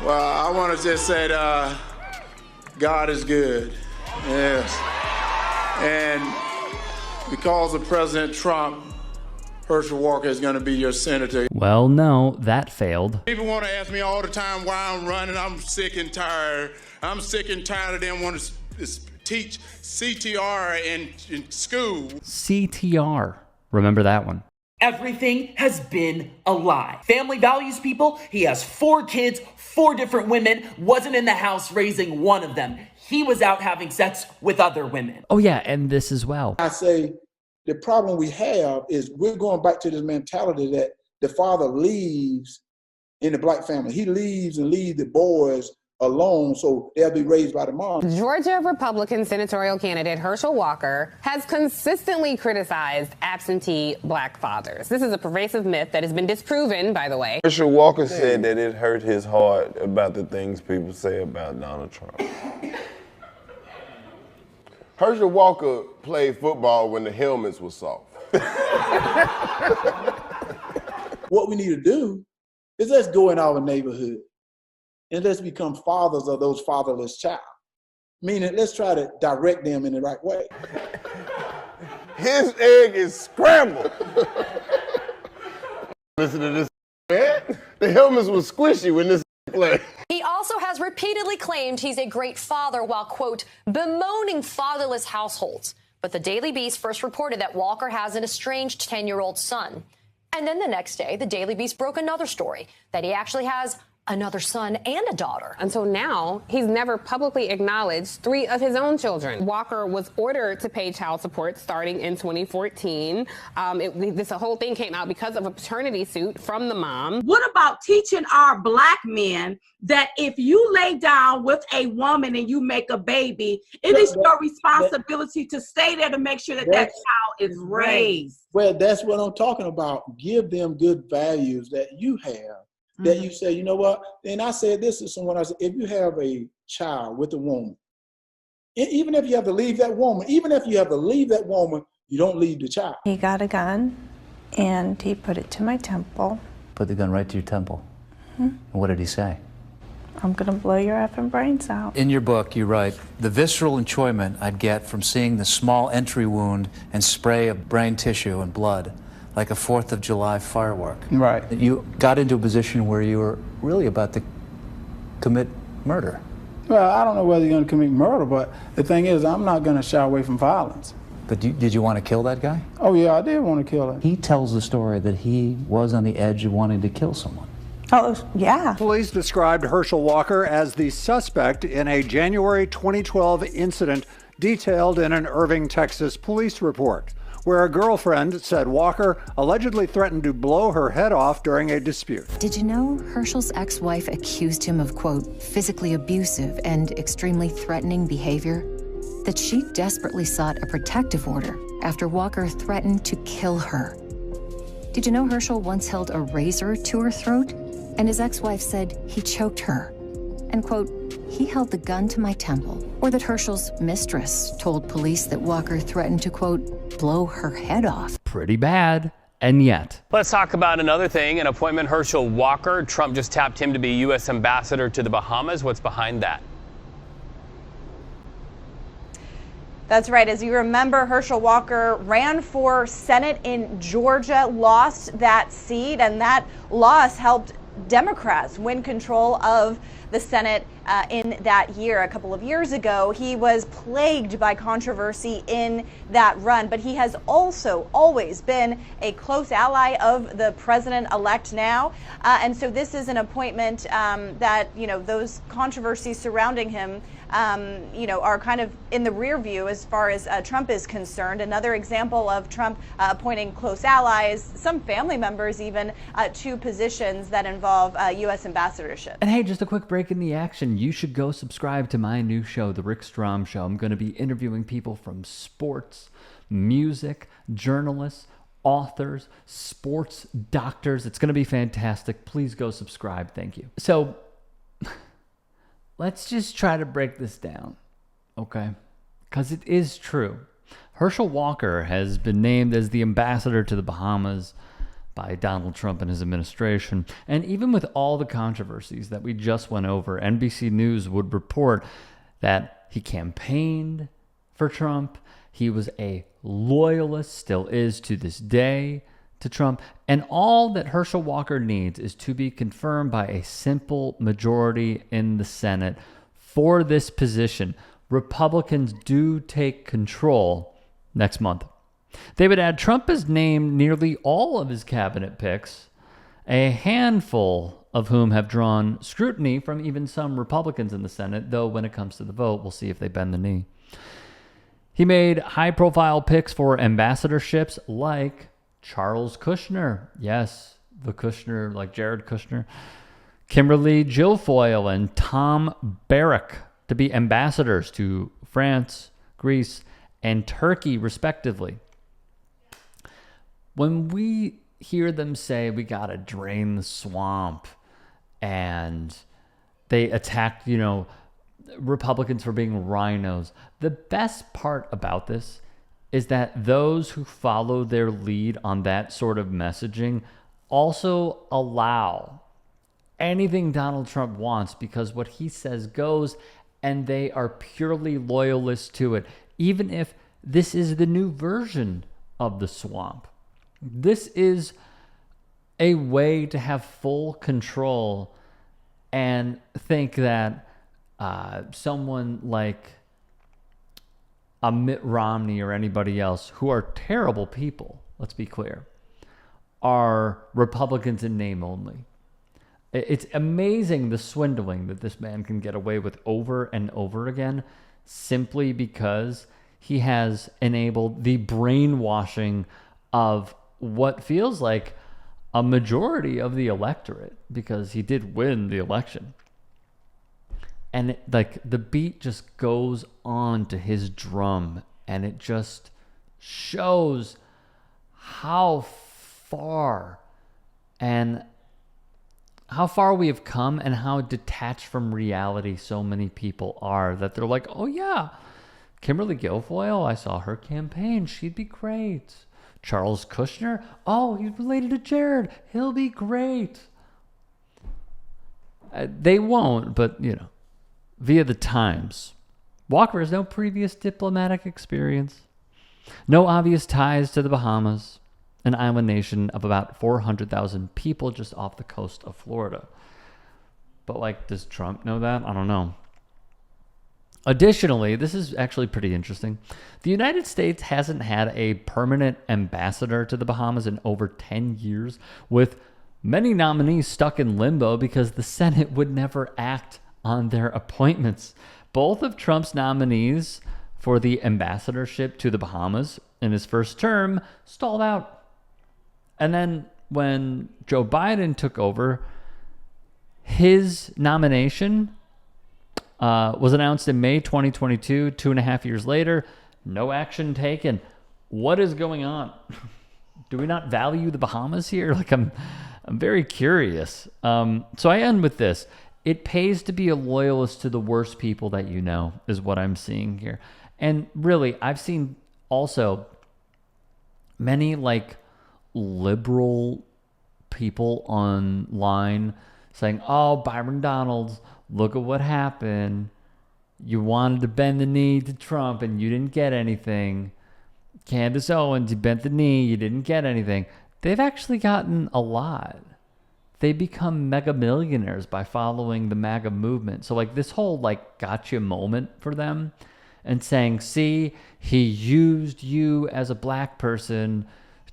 Well, I want to just say that God is good. Yes. And because of President Trump, Herschel Walker is going to be your senator. Well, no, that failed. People want to ask me all the time why I'm running. I'm sick and tired. I'm sick and tired of them wanting to teach CTR in school. CTR. Remember that one. Everything has been a lie. Family values people. He has 4 kids, 4 different women, wasn't in the house raising one of them. He was out having sex with other women. Oh yeah, and this as well. I say the problem we have is we're going back to this mentality that the father leaves in the black family. He leaves and leaves the boys alone so they'll be raised by the mom. Georgia Republican senatorial candidate Herschel Walker has consistently criticized absentee black fathers. This is a pervasive myth that has been disproven, by the way. Herschel Walker said that it hurt his heart about the things people say about Donald Trump. Herschel Walker played football when the helmets were soft. What we need to do is let's go in our neighborhood and let's become fathers of those fatherless child. Meaning, let's try to direct them in the right way. His egg is scrambled. Listen to this, man. The helmets were squishy when this played. He also has repeatedly claimed he's a great father while, quote, bemoaning fatherless households. But the Daily Beast first reported that Walker has an estranged 10-year-old son. And then the next day, the Daily Beast broke another story that he actually has another son and a daughter. Until now, he's never publicly acknowledged 3 of his own children. Walker was ordered to pay child support starting in 2014. This whole thing came out because of a paternity suit from the mom. What about teaching our black men that if you lay down with a woman and you make a baby, it is your responsibility to stay there to make sure that that child is raised? Well, that's what I'm talking about. Give them good values that you have. That you say, you know what? And I said this to someone, I said, if you have a child with a woman, even if you have to leave that woman, you don't leave the child. He got a gun and he put it to my temple. Put the gun right to your temple. And what did he say? I'm gonna blow your effing brains out. In your book, you write, the visceral enjoyment I'd get from seeing the small entry wound and spray of brain tissue and blood, like a 4th of July firework. Right. You got into a position where you were really about to commit murder. Well, I don't know whether you're going to commit murder, but the thing is, I'm not going to shy away from violence. But did you want to kill that guy? Oh, yeah, I did want to kill him. He tells the story that he was on the edge of wanting to kill someone. Oh, yeah. Police described Herschel Walker as the suspect in a January 2012 incident detailed in an Irving, Texas police report, where a girlfriend said Walker allegedly threatened to blow her head off during a dispute. Did you know Herschel's ex-wife accused him of, quote, physically abusive and extremely threatening behavior? That she desperately sought a protective order after Walker threatened to kill her. Did you know Herschel once held a razor to her throat? And his ex-wife said he choked her. And, quote, he held the gun to my temple. Or that Herschel's mistress told police that Walker threatened to, quote, blow her head off. Pretty bad. And yet. Let's talk about another thing, an appointment Herschel Walker. Trump just tapped him to be U.S. ambassador to the Bahamas. What's behind that? That's right. As you remember, Herschel Walker ran for Senate in Georgia, lost that seat, and that loss helped Democrats win control of the Senate in that year. A couple of years ago, he was plagued by controversy in that run, but he has also always been a close ally of the president-elect now. And so this is an appointment that, those controversies surrounding him, are kind of in the rear view as far as Trump is concerned. Another example of Trump appointing close allies, some family members even, to positions that involve U.S. ambassadorship. And hey, just a quick break in the action. You should go subscribe to my new show, The Rick Strom Show. I'm going to be interviewing people from sports, music, journalists, authors, sports doctors. It's going to be fantastic. Please go subscribe. Thank you. So let's just try to break this down, okay? Because it is true. Herschel Walker has been named as the ambassador to the Bahamas. by Donald Trump and his administration. And even with all the controversies that we just went over, NBC News would report that he campaigned for Trump. He was a loyalist, still is to this day, to Trump. And all that Herschel Walker needs is to be confirmed by a simple majority in the Senate for this position. Republicans do take control next month. They would add Trump has named nearly all of his cabinet picks, a handful of whom have drawn scrutiny from even some Republicans in the Senate, though when it comes to the vote, we'll see if they bend the knee. He made high-profile picks for ambassadorships like Charles Kushner. Yes, the Kushner, like Jared Kushner. Kimberly Guilfoyle and Tom Barrack to be ambassadors to France, Greece, and Turkey, respectively. When we hear them say we got to drain the swamp and they attacked, Republicans for being rhinos, the best part about this is that those who follow their lead on that sort of messaging also allow anything Donald Trump wants because what he says goes, and they are purely loyalists to it, even if this is the new version of the swamp. This is a way to have full control and think that someone like a Mitt Romney or anybody else, who are terrible people, let's be clear, are Republicans in name only. It's amazing the swindling that this man can get away with over and over again simply because he has enabled the brainwashing of what feels like a majority of the electorate, because he did win the election. And the beat just goes on to his drum, and it just shows how far we have come and how detached from reality so many people are, that they're like, oh yeah, Kimberly Guilfoyle, I saw her campaign. She'd be great. Charles Kushner, oh, he's related to Jared. He'll be great. They won't, but, via the Times, Walker has no previous diplomatic experience, no obvious ties to the Bahamas, an island nation of about 400,000 people just off the coast of Florida. But, does Trump know that? I don't know. Additionally, this is actually pretty interesting. The United States hasn't had a permanent ambassador to the Bahamas in over 10 years, with many nominees stuck in limbo because the Senate would never act on their appointments. Both of Trump's nominees for the ambassadorship to the Bahamas in his first term stalled out. And then when Joe Biden took over, his nomination was announced in May 2022, 2.5 years later. No action taken. What is going on? Do we not value the Bahamas here? I'm very curious. So I end with this. It pays to be a loyalist to the worst people that you know, is what I'm seeing here. And really, I've seen also many liberal people online saying, oh, Byron Donalds, look at what happened. You wanted to bend the knee to Trump and you didn't get anything. Candace Owens, you bent the knee, you didn't get anything. They've actually gotten a lot. They become mega millionaires by following the MAGA movement. So this whole gotcha moment for them and saying, see, he used you as a black person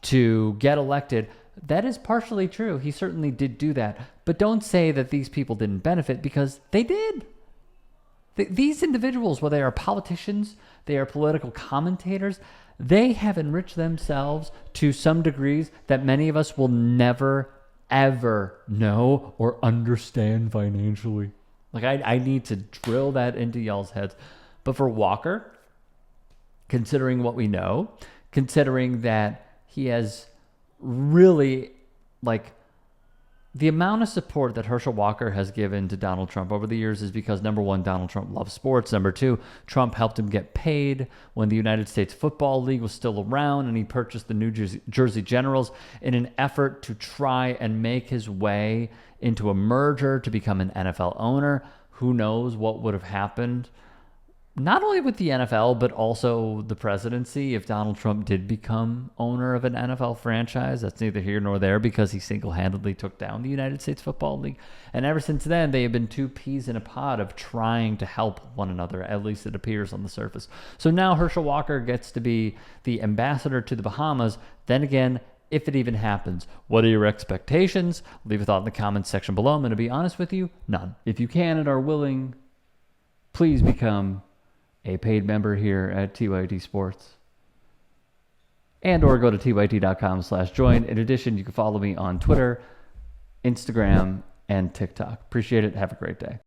to get elected. That is partially true. He certainly did do that. But don't say that these people didn't benefit, because they did. These individuals, whether they are politicians, they are political commentators, they have enriched themselves to some degrees that many of us will never, ever know or understand financially. I need to drill that into y'all's heads. But for Walker, considering what we know, considering that he has really the amount of support that Herschel Walker has given to Donald Trump over the years is because, number one, Donald Trump loves sports. Number two, Trump helped him get paid when the United States Football League was still around, and he purchased the New Jersey Generals in an effort to try and make his way into a merger to become an NFL owner. Who knows what would have happened, not only with the NFL, but also the presidency, if Donald Trump did become owner of an NFL franchise. That's neither here nor there, because he single-handedly took down the United States Football League. And ever since then, they have been two peas in a pod of trying to help one another, at least it appears on the surface. So now Herschel Walker gets to be the ambassador to the Bahamas. Then again, if it even happens, what are your expectations? Leave a thought in the comments section below. I'm going to be honest with you, none. If you can and are willing, please become a paid member here at TYT Sports, and or go to tyt.com/join. In addition, you can follow me on Twitter, Instagram, and TikTok. Appreciate it. Have a great day.